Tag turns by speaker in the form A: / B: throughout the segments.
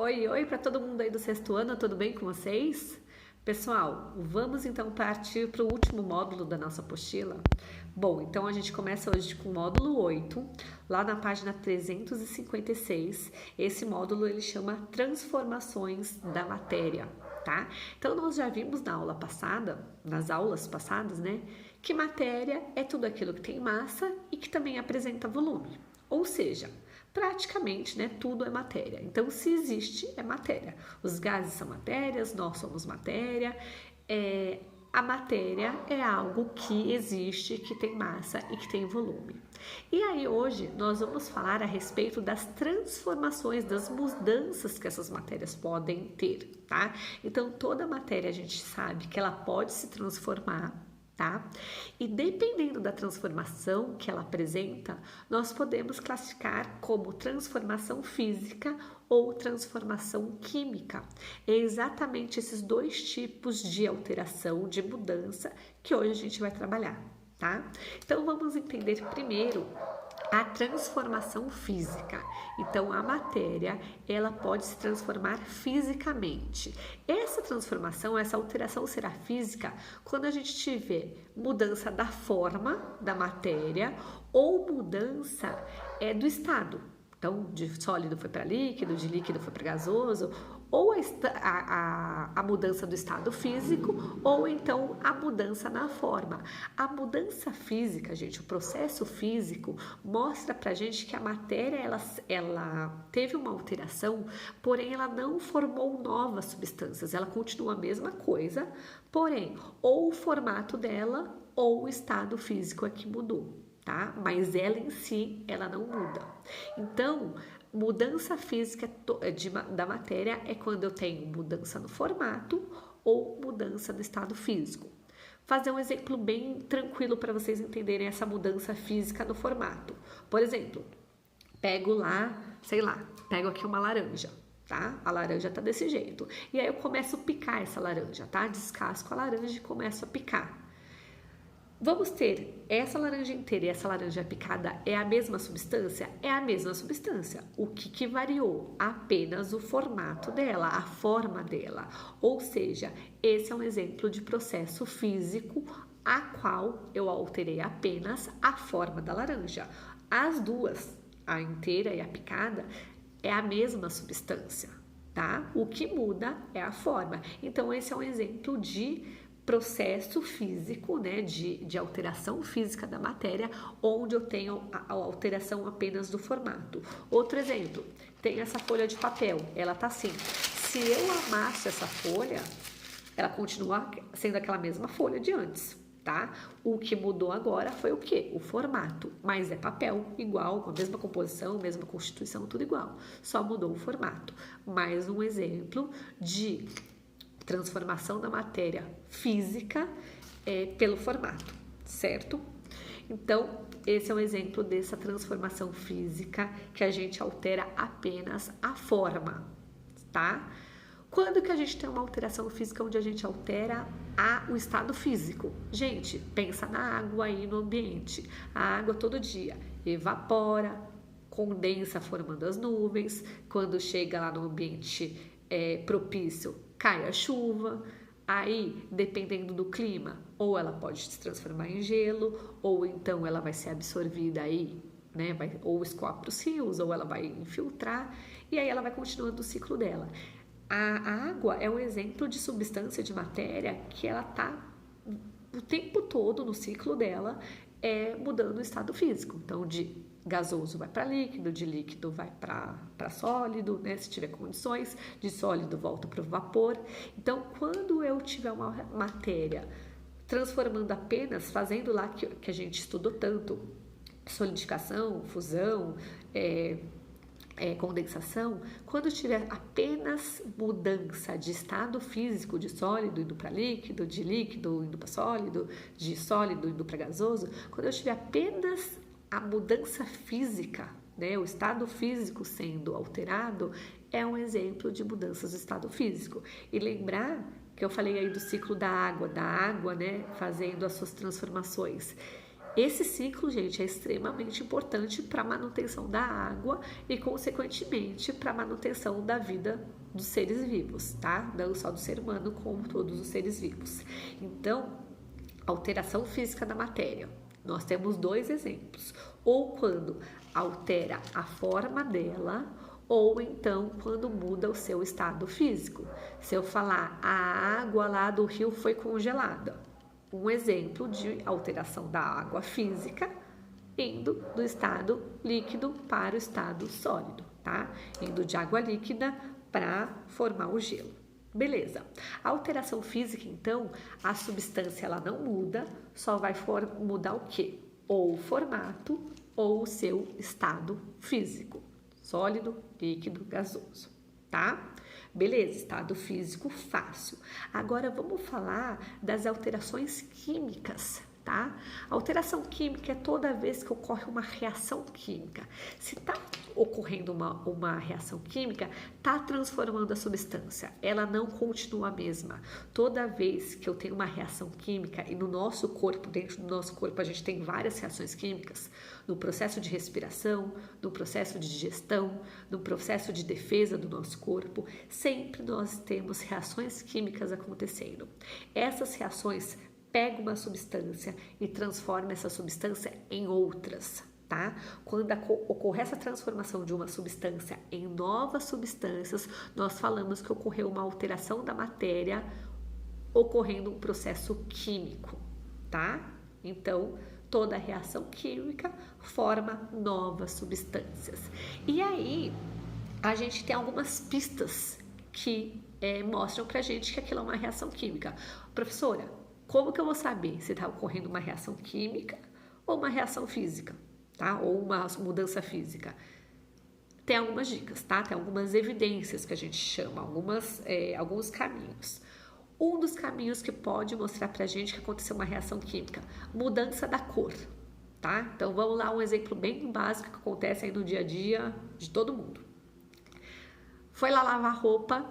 A: Oi, oi para todo mundo aí do sexto ano, tudo bem com vocês? Pessoal, vamos então partir para o último módulo da nossa apostila. Bom, então a gente começa hoje com o módulo 8, lá na página 356. Esse módulo ele chama Transformações da Matéria, tá? Então nós já vimos na aula passada, nas aulas passadas, né, que matéria é tudo aquilo que tem massa e que também apresenta volume. Ou seja, praticamente, né, tudo é matéria. Então, se existe, é matéria. Os gases são matérias, nós somos matéria. A matéria é algo que existe, que tem massa e que tem volume. E aí, hoje, nós vamos falar a respeito das transformações, das mudanças que essas matérias podem ter, tá? Então, toda matéria a gente sabe que ela pode se transformar, tá? E dependendo da transformação que ela apresenta, nós podemos classificar como transformação física ou transformação química. É exatamente esses dois tipos de alteração, de mudança, que hoje a gente vai trabalhar, tá? Então vamos entender primeiro a transformação física. Então, a matéria, ela pode se transformar fisicamente. Essa transformação, essa alteração será física quando a gente tiver mudança da forma da matéria ou mudança do estado. Então, de sólido foi para líquido, de líquido foi para gasoso, ou a mudança do estado físico, ou então a mudança na forma. A mudança física, gente, o processo físico, mostra pra gente que a matéria, ela teve uma alteração, porém ela não formou novas substâncias, ela continua a mesma coisa, porém, ou o formato dela, ou o estado físico é que mudou. Tá? Mas ela em si, ela não muda. Então, mudança física da matéria é quando eu tenho mudança no formato ou mudança no estado físico. Fazer um exemplo bem tranquilo para vocês entenderem essa mudança física no formato. Por exemplo, pego lá, pego aqui uma laranja. Tá? A laranja tá desse jeito. E aí eu começo a picar essa laranja, tá? Descasco a laranja e começo a picar. Vamos ter essa laranja inteira e essa laranja picada é a mesma substância? É a mesma substância. O que variou? Apenas o formato dela, a forma dela. Ou seja, esse é um exemplo de processo físico a qual eu alterei apenas a forma da laranja. As duas, a inteira e a picada, é a mesma substância, tá? O que muda é a forma. Então, esse é um exemplo de processo físico, né, de alteração física da matéria, onde eu tenho a alteração apenas do formato. Outro exemplo, tem essa folha de papel, ela tá assim. Se eu amasso essa folha, ela continua sendo aquela mesma folha de antes, tá? O que mudou agora foi o quê? O formato, mas é papel igual, com a mesma composição, mesma constituição, tudo igual. Só mudou o formato. Mais um exemplo de transformação da matéria física pelo formato, certo? Então, esse é um exemplo dessa transformação física que a gente altera apenas a forma, tá? Quando que a gente tem uma alteração física onde a gente altera o estado físico? Gente, pensa na água aí no ambiente. A água todo dia evapora, condensa formando as nuvens, quando chega lá no ambiente propício, cai a chuva, aí, dependendo do clima, ou ela pode se transformar em gelo, ou então ela vai ser absorvida aí, né? Ou escoar para os rios, ou ela vai infiltrar, e aí ela vai continuando o ciclo dela. A água é um exemplo de substância, de matéria, que ela está o tempo todo no ciclo dela, mudando o estado físico. Então, de gasoso vai para líquido, de líquido vai para sólido, né? Se tiver condições, de sólido volta para o vapor. Então, quando eu tiver uma matéria transformando apenas, fazendo lá que a gente estudou tanto, solidificação, fusão, condensação, quando tiver apenas mudança de estado físico, de sólido indo para líquido, de líquido indo para sólido, de sólido indo para gasoso, quando eu tiver apenas a mudança física, né, o estado físico sendo alterado, é um exemplo de mudanças do estado físico. E lembrar que eu falei aí do ciclo da água, né, fazendo as suas transformações. Esse ciclo, gente, é extremamente importante para a manutenção da água e, consequentemente, para a manutenção da vida dos seres vivos, tá? Não só do ser humano, como todos os seres vivos. Então, alteração física da matéria. Nós temos 2 exemplos. Ou quando altera a forma dela, ou então quando muda o seu estado físico. Se eu falar, a água lá do rio foi congelada. Um exemplo de alteração da água física indo do estado líquido para o estado sólido, tá? Indo de água líquida para formar o gelo. Beleza. A alteração física, então, a substância ela não muda, só vai mudar o quê? Ou o formato ou o seu estado físico. Sólido, líquido, gasoso, tá? Beleza, estado físico fácil. Agora vamos falar das alterações químicas, tá? Alteração química é toda vez que ocorre uma reação química. Se está ocorrendo uma reação química, está transformando a substância, ela não continua a mesma. Toda vez que eu tenho uma reação química, e no nosso corpo, dentro do nosso corpo, a gente tem várias reações químicas, no processo de respiração, no processo de digestão, no processo de defesa do nosso corpo, sempre nós temos reações químicas acontecendo. Essas reações pega uma substância e transforma essa substância em outras, tá? Quando ocorre essa transformação de uma substância em novas substâncias, nós falamos que ocorreu uma alteração da matéria, ocorrendo um processo químico, tá? Então, toda reação química forma novas substâncias. E aí, a gente tem algumas pistas que mostram pra gente que aquilo é uma reação química. Professora, como que eu vou saber se está ocorrendo uma reação química ou uma reação física, tá? Ou uma mudança física? Tem algumas dicas, tá? Tem algumas evidências que a gente chama, alguns caminhos. Um dos caminhos que pode mostrar pra gente que aconteceu uma reação química, mudança da cor, tá? Então vamos lá, um exemplo bem básico que acontece aí no dia a dia de todo mundo. Foi lá lavar roupa.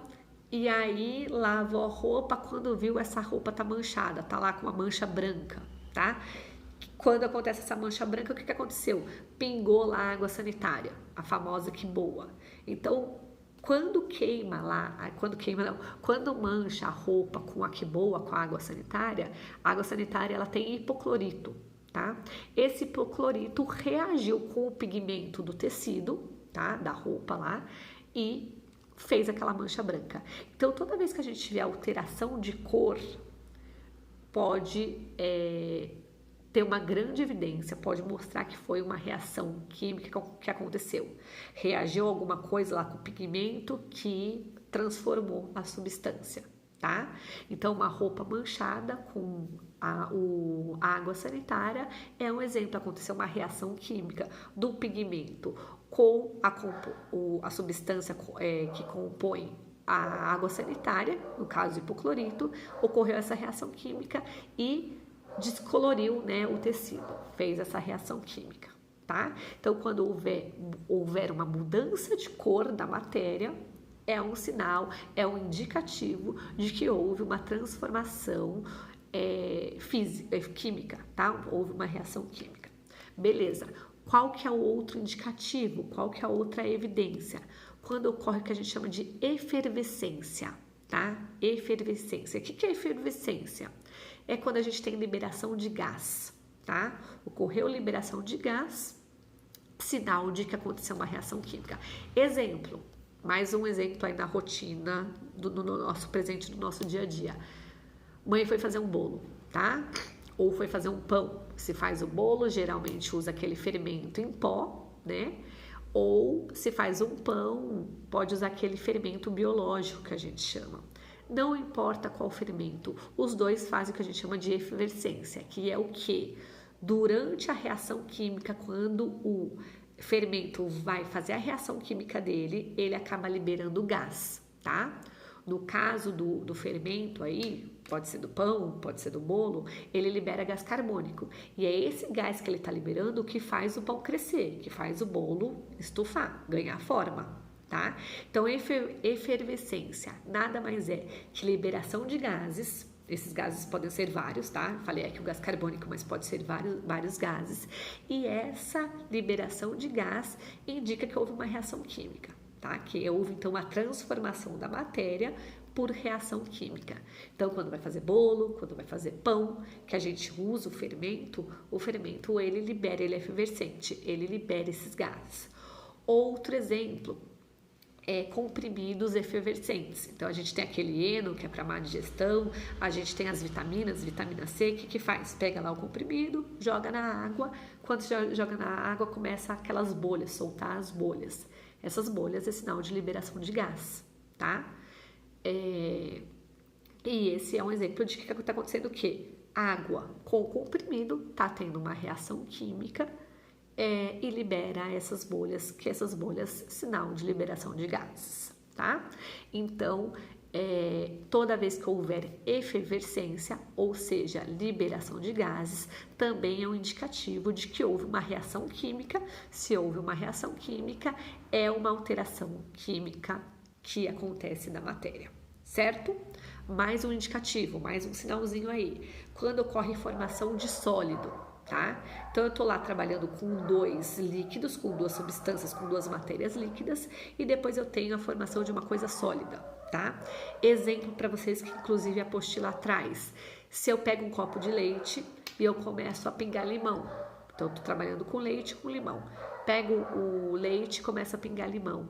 A: E aí, lavou a roupa, quando viu essa roupa tá manchada, tá lá com uma mancha branca, tá? Quando acontece essa mancha branca, o que aconteceu? Pingou lá a água sanitária, a famosa que boa. Então, quando mancha a roupa com a que boa, com a água sanitária ela tem hipoclorito, tá? Esse hipoclorito reagiu com o pigmento do tecido, tá? Da roupa lá e fez aquela mancha branca. Então, toda vez que a gente tiver alteração de cor, pode ter uma grande evidência, pode mostrar que foi uma reação química que aconteceu. Reagiu alguma coisa lá com o pigmento que transformou a substância, tá? Então, uma roupa manchada com a água sanitária é um exemplo. Aconteceu uma reação química do pigmento com a substância que compõe a água sanitária, no caso hipoclorito, ocorreu essa reação química e descoloriu, né, o tecido, fez essa reação química, tá? Então, quando houver uma mudança de cor da matéria, é um sinal, é um indicativo de que houve uma transformação química, tá? Houve uma reação química. Beleza. Qual que é o outro indicativo? Qual que é a outra evidência? Quando ocorre o que a gente chama de efervescência, tá? Efervescência. O que é efervescência? É quando a gente tem liberação de gás, tá? Ocorreu liberação de gás, sinal de que aconteceu uma reação química. Exemplo, mais um exemplo aí na rotina do nosso presente, do nosso dia a dia. Mãe foi fazer um bolo, tá? Ou foi fazer um pão. Se faz o bolo, geralmente usa aquele fermento em pó, né? Ou se faz um pão, pode usar aquele fermento biológico que a gente chama. Não importa qual fermento, os dois fazem o que a gente chama de efervescência, que é o quê? Durante a reação química, quando o fermento vai fazer a reação química dele, ele acaba liberando gás, tá? No caso do fermento aí, pode ser do pão, pode ser do bolo, ele libera gás carbônico. E é esse gás que ele está liberando que faz o pão crescer, que faz o bolo estufar, ganhar forma, tá? Então, efervescência nada mais é que liberação de gases Esses gases podem ser vários, tá? Falei aqui o gás carbônico, mas pode ser vários gases. E essa liberação de gás indica que houve uma reação química, tá? Que houve, então, a transformação da matéria por reação química. Então, quando vai fazer bolo, quando vai fazer pão, que a gente usa o fermento ele libera, ele é efervescente, ele libera esses gases. Outro exemplo, comprimidos efervescentes. Então, a gente tem aquele eno, que é para má digestão, a gente tem as vitaminas, vitamina C, que faz? Pega lá o comprimido, joga na água, quando joga na água, começa aquelas bolhas, soltar as bolhas. Essas bolhas é sinal de liberação de gás, tá? E esse é um exemplo de que está acontecendo o quê? Água com comprimido está tendo uma reação química e libera essas bolhas, que essas bolhas sinal de liberação de gases, tá? Então, toda vez que houver efervescência, ou seja, liberação de gases, também é um indicativo de que houve uma reação química. Se houve uma reação química, é uma alteração química que acontece na matéria, certo? Mais um indicativo, mais um sinalzinho aí. Quando ocorre formação de sólido, tá? Então, eu tô lá trabalhando com dois líquidos, com duas substâncias, com duas matérias líquidas, e depois eu tenho a formação de uma coisa sólida, tá? Exemplo para vocês que, inclusive, a apostila traz. Se eu pego um copo de leite e eu começo a pingar limão, então, eu tô trabalhando com leite e com limão. Pego o leite e começo a pingar limão.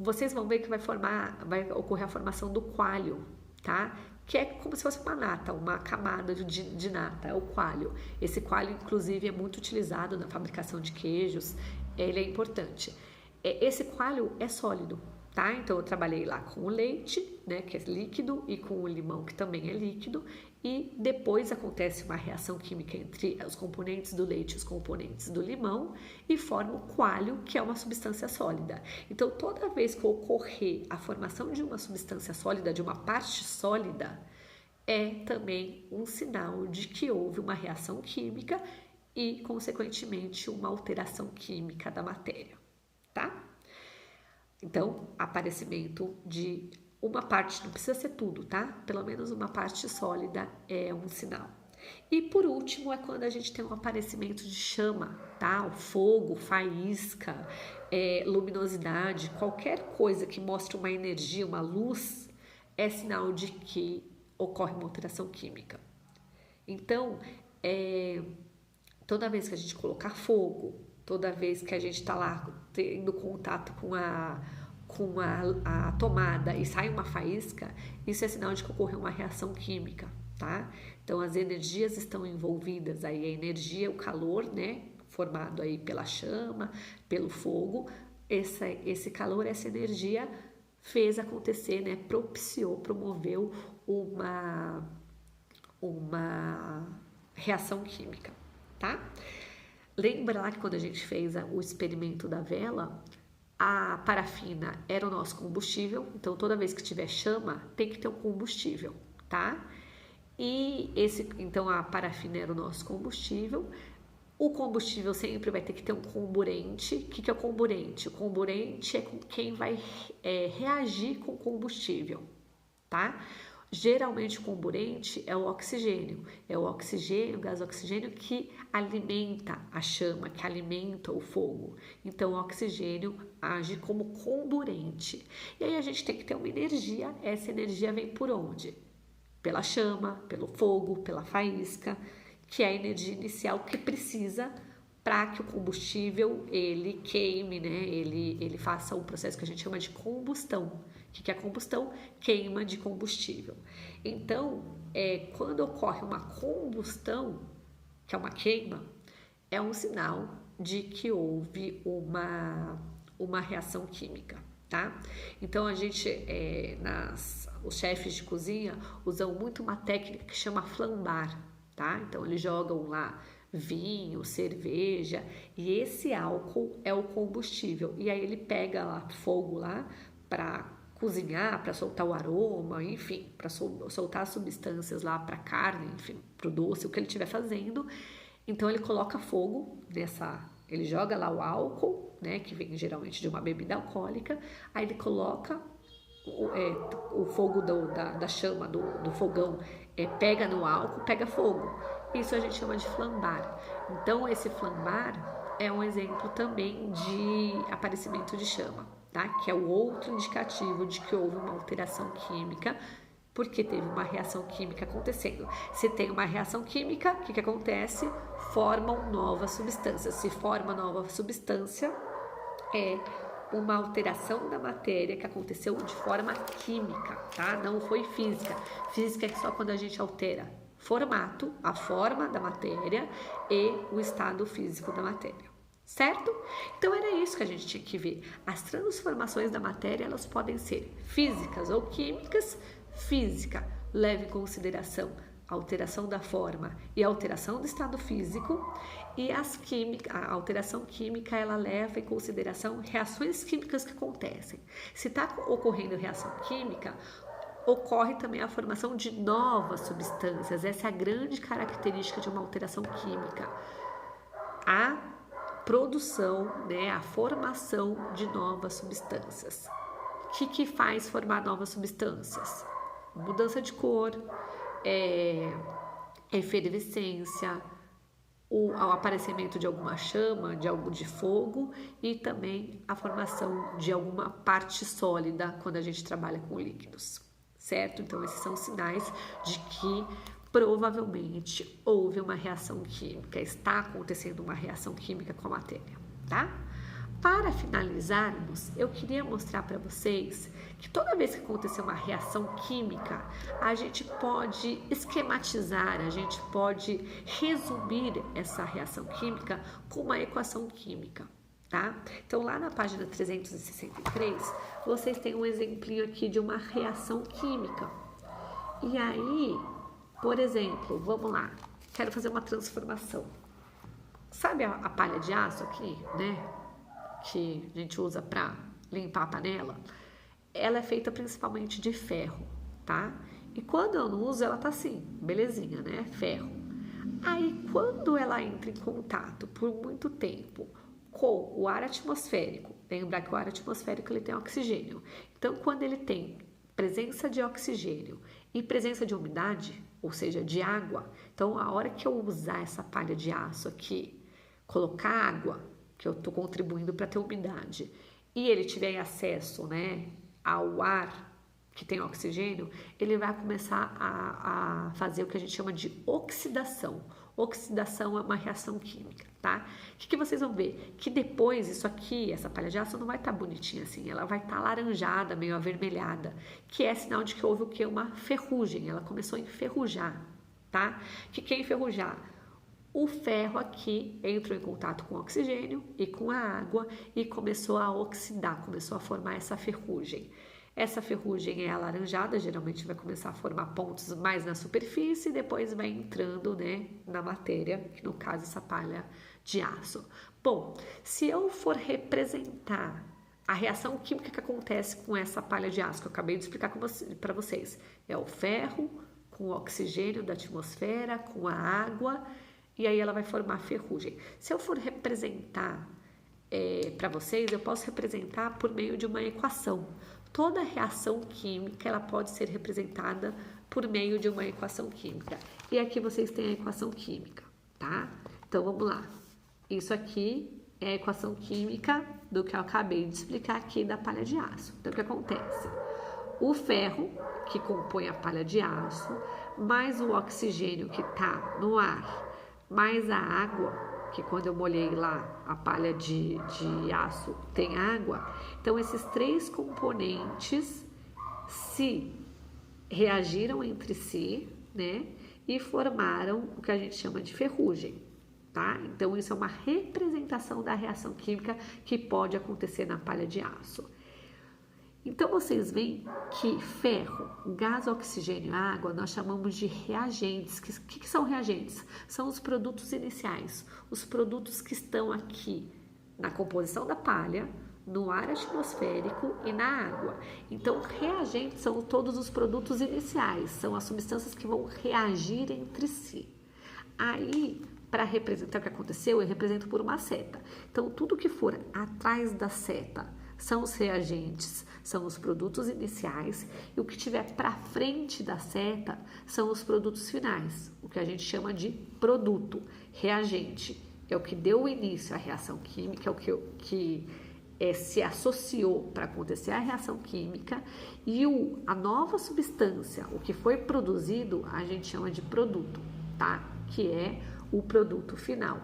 A: Vocês vão ver que vai ocorrer a formação do quálio, tá? Que é como se fosse uma nata, uma camada de nata, é o quálio. Esse quálio, inclusive, é muito utilizado na fabricação de queijos, ele é importante. Esse quálio é sólido, tá? Então, eu trabalhei lá com o leite, né, que é líquido, e com o limão, que também é líquido, e depois acontece uma reação química entre os componentes do leite e os componentes do limão e forma o quálio, que é uma substância sólida. Então, toda vez que ocorrer a formação de uma substância sólida, de uma parte sólida, é também um sinal de que houve uma reação química e, consequentemente, uma alteração química da matéria, tá? Então, aparecimento de uma parte, não precisa ser tudo, tá? Pelo menos uma parte sólida é um sinal. E por último é quando a gente tem um aparecimento de chama, tá? O fogo, faísca, luminosidade, qualquer coisa que mostre uma energia, uma luz, é sinal de que ocorre uma alteração química. Então, toda vez que a gente colocar fogo, toda vez que a gente está lá tendo contato com a tomada e sai uma faísca, isso é sinal de que ocorreu uma reação química, tá? Então, as energias estão envolvidas aí, a energia, o calor, né, formado aí pela chama, pelo fogo, esse calor, essa energia fez acontecer, né, promoveu uma reação química, tá? Lembra lá que quando a gente fez o experimento da vela, a parafina era o nosso combustível, então toda vez que tiver chama, tem que ter um combustível, tá? Então a parafina era o nosso combustível. O combustível sempre vai ter que ter um comburente. O que é o comburente? O comburente é com quem vai reagir com o combustível, tá? Geralmente o comburente é o oxigênio, o gás oxigênio que alimenta a chama, que alimenta o fogo. Então o oxigênio age como comburente. E aí a gente tem que ter uma energia, essa energia vem por onde? Pela chama, pelo fogo, pela faísca, que é a energia inicial que precisa para que o combustível ele queime, né? Ele faça um processo que a gente chama de combustão. O que é combustão? Queima de combustível. Então, quando ocorre uma combustão, que é uma queima, é um sinal de que houve uma reação química, tá? Então, a gente, os chefes de cozinha usam muito uma técnica que chama flambar, tá? Então, eles jogam lá vinho, cerveja, e esse álcool é o combustível. E aí ele pega lá fogo lá para cozinhar, para soltar o aroma, enfim, para soltar as substâncias lá para carne, enfim, para o doce, o que ele estiver fazendo. Então ele coloca fogo ele joga lá o álcool, né, que vem geralmente de uma bebida alcoólica, aí ele coloca o fogo da chama, do fogão, pega no álcool, pega fogo. Isso a gente chama de flambar. Então, esse flambar é um exemplo também de aparecimento de chama, tá? Que é o outro indicativo de que houve uma alteração química, porque teve uma reação química acontecendo. Se tem uma reação química, o que acontece? Formam novas substâncias. Se forma nova substância, é uma alteração da matéria que aconteceu de forma química, tá? Não foi física. Física é só quando a gente altera formato, a forma da matéria e o estado físico da matéria, certo? Então era isso que a gente tinha que ver. As transformações da matéria, elas podem ser físicas ou químicas. Física leva em consideração a alteração da forma e a alteração do estado físico, e a alteração química, ela leva em consideração reações químicas que acontecem. Se está ocorrendo reação química, ocorre também a formação de novas substâncias. Essa é a grande característica de uma alteração química. A produção, né, a formação de novas substâncias. O que faz formar novas substâncias? Mudança de cor, efervescência, o aparecimento de alguma chama, de algo de fogo, e também a formação de alguma parte sólida quando a gente trabalha com líquidos, certo? Então, esses são sinais de que provavelmente houve uma reação química, está acontecendo uma reação química com a matéria, tá? Para finalizarmos, eu queria mostrar para vocês que toda vez que acontecer uma reação química, a gente pode esquematizar, a gente pode resumir essa reação química com uma equação química, tá? Então, lá na página 363, vocês têm um exemplinho aqui de uma reação química. E aí, por exemplo, vamos lá, quero fazer uma transformação. Sabe a palha de aço aqui, né? Que a gente usa para limpar a panela, ela é feita principalmente de ferro, tá? E quando eu não uso, ela tá assim, belezinha, né? Ferro. Aí, quando ela entra em contato por muito tempo com o ar atmosférico, lembrar que o ar atmosférico ele tem oxigênio. Então, quando ele tem presença de oxigênio e presença de umidade, ou seja, de água, então a hora que eu usar essa palha de aço aqui, colocar água, que eu estou contribuindo para ter umidade, e ele tiver acesso, né, ao ar que tem oxigênio, ele vai começar a fazer o que a gente chama de oxidação. Oxidação é uma reação química, tá? O que vocês vão ver? Que depois isso aqui, essa palha de aço não vai estar bonitinha assim, ela vai estar laranjada, meio avermelhada, que é sinal de que houve o quê? Uma ferrugem, ela começou a enferrujar, tá? O que é enferrujar? O ferro aqui entrou em contato com o oxigênio e com a água e começou a oxidar, começou a formar essa ferrugem. Essa ferrugem é alaranjada, geralmente vai começar a formar pontos mais na superfície e depois vai entrando, né, na matéria, que no caso essa palha de aço. Bom, se eu for representar a reação química que acontece com essa palha de aço, que eu acabei de explicar para vocês, é o ferro com o oxigênio da atmosfera, com a água, e aí ela vai formar ferrugem. Se eu for representar para vocês, eu posso representar por meio de uma equação. Toda reação química ela pode ser representada por meio de uma equação química. E aqui vocês têm a equação química, tá? Então vamos lá. Isso aqui é a equação química do que eu acabei de explicar aqui da palha de aço. Então o que acontece? O ferro, que compõe a palha de aço, mais o oxigênio que está no ar, mais a água, que quando eu molhei lá a palha de aço tem água. Então, esses três componentes se reagiram entre si, né? E formaram o que a gente chama de ferrugem, tá? Então, isso é uma representação da reação química que pode acontecer na palha de aço. Então, vocês veem que ferro, gás, oxigênio e água, nós chamamos de reagentes. O que são reagentes? São os produtos iniciais, os produtos que estão aqui na composição da palha, no ar atmosférico e na água. Então, reagentes são todos os produtos iniciais, são as substâncias que vão reagir entre si. Aí, para representar o que aconteceu, eu represento por uma seta. Então, tudo que for atrás da seta são os reagentes, são os produtos iniciais, e o que tiver para frente da seta são os produtos finais, o que a gente chama de produto. Reagente é o que deu início à reação química, é o que se associou para acontecer a reação química, e a nova substância, o que foi produzido, a gente chama de produto, tá? Que é o produto final.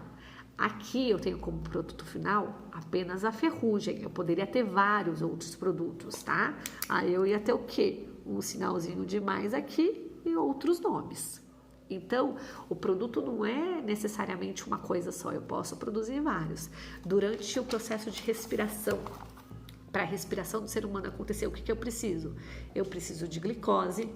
A: Aqui eu tenho como produto final apenas a ferrugem, eu poderia ter vários outros produtos, tá? Aí eu ia ter o quê? Um sinalzinho de mais aqui e outros nomes. Então, o produto não é necessariamente uma coisa só, eu posso produzir vários. Durante o processo de respiração, para a respiração do ser humano acontecer, o que eu preciso? Eu preciso de glicose,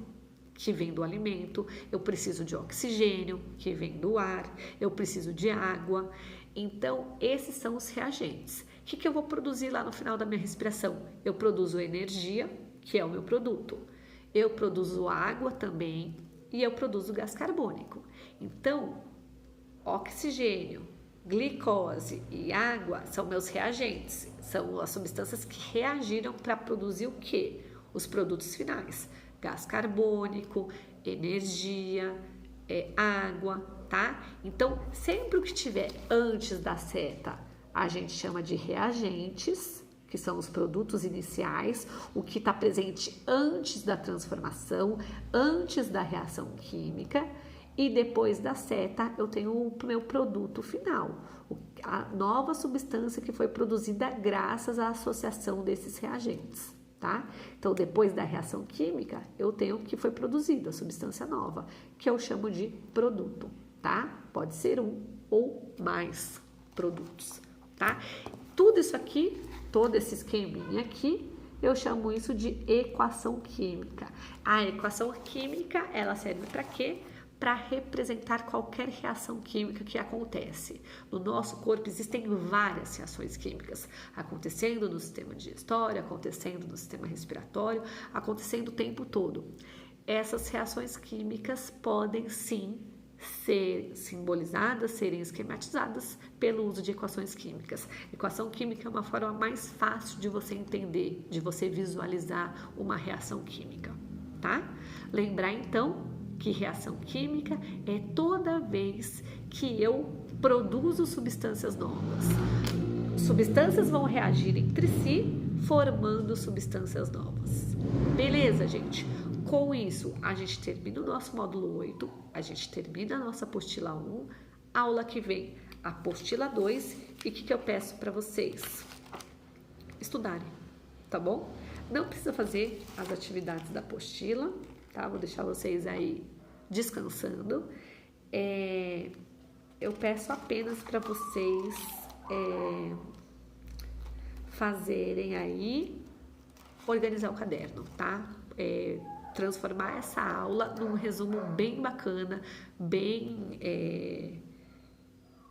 A: que vem do alimento, eu preciso de oxigênio, que vem do ar, eu preciso de água. Então, esses são os reagentes. O que eu vou produzir lá no final da minha respiração? Eu produzo energia, que é o meu produto. Eu produzo água também e eu produzo gás carbônico. Então, oxigênio, glicose e água são meus reagentes. São as substâncias que reagiram para produzir o quê? Os produtos finais. Gás carbônico, energia, água, tá? Então, sempre o que tiver antes da seta, a gente chama de reagentes, que são os produtos iniciais, o que está presente antes da transformação, antes da reação química, e depois da seta eu tenho o meu produto final, a nova substância que foi produzida graças à associação desses reagentes. Tá? Então, depois da reação química, eu tenho o que foi produzido, a substância nova, que eu chamo de produto, tá? Pode ser um ou mais produtos, tá? Tudo isso aqui, todo esse esqueminha aqui, eu chamo isso de equação química. A equação química, ela serve para quê? Para representar qualquer reação química que acontece. No nosso corpo existem várias reações químicas acontecendo no sistema digestório, acontecendo no sistema respiratório, acontecendo o tempo todo. Essas reações químicas podem sim ser simbolizadas, serem esquematizadas pelo uso de equações químicas. Equação química é uma forma mais fácil de você entender, de você visualizar uma reação química, tá? Lembrar então que reação química é toda vez que eu produzo substâncias novas. Substâncias vão reagir entre si, formando substâncias novas. Beleza, gente? Com isso, a gente termina o nosso módulo 8, a gente termina a nossa apostila 1, aula que vem, a apostila 2, e o que eu peço para vocês? Estudarem, tá bom? Não precisa fazer as atividades da apostila, tá? Vou deixar vocês aí descansando. Eu peço apenas para vocês fazerem aí, organizar o caderno, tá? Transformar essa aula num resumo bem bacana, bem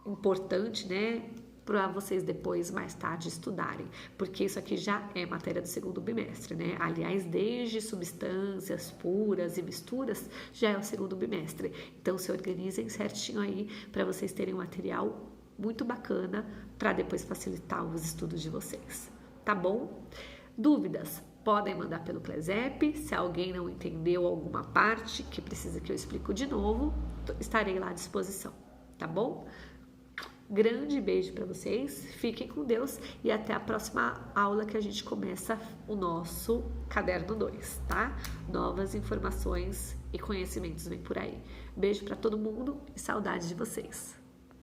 A: importante, né? Para vocês depois, mais tarde, estudarem, porque isso aqui já é matéria do segundo bimestre, né? Aliás, desde substâncias puras e misturas, já é o segundo bimestre. Então, se organizem certinho aí para vocês terem um material muito bacana para depois facilitar os estudos de vocês, tá bom? Dúvidas? Podem mandar pelo Clesep. Se alguém não entendeu alguma parte que precisa que eu explico de novo, estarei lá à disposição, tá bom? Grande beijo para vocês, fiquem com Deus e até a próxima aula que a gente começa o nosso caderno 2, tá? Novas informações e conhecimentos vêm por aí. Beijo para todo mundo e saudades de vocês.